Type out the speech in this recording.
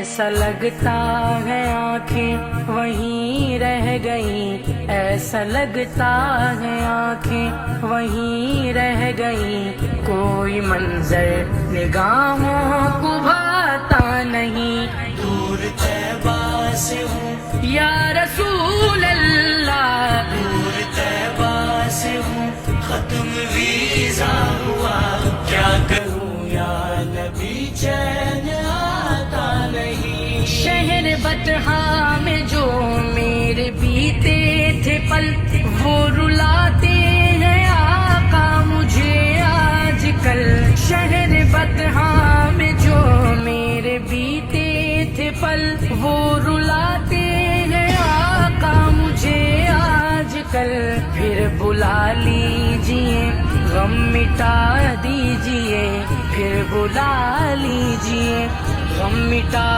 ایسا لگتا ہے آنکھیں وہیں رہ گئیں، ایسا لگتا ہے آنکھیں وہیں رہ گئیں، کوئی منظر نگاہوں کو بھاتا نہیں، دور طیبہ سے ہوں یا رسول اللہ، دور طیبہ سے ہوں، ختم ویزا ہوا، کیا کروں یا نبی چین آتا نہیں، شہر بطحا میں جو میرے بیتے تھے پل وہ رلاتے ہیں آقا مجھے آج کل، شہر بطحا میں جو میرے بیتے تھے پل وہ رلاتے ہیں آقا مجھے آج کل، پھر بلا لیجئے غم مٹا دیجئے، پھر بلا لیجئے غم مٹا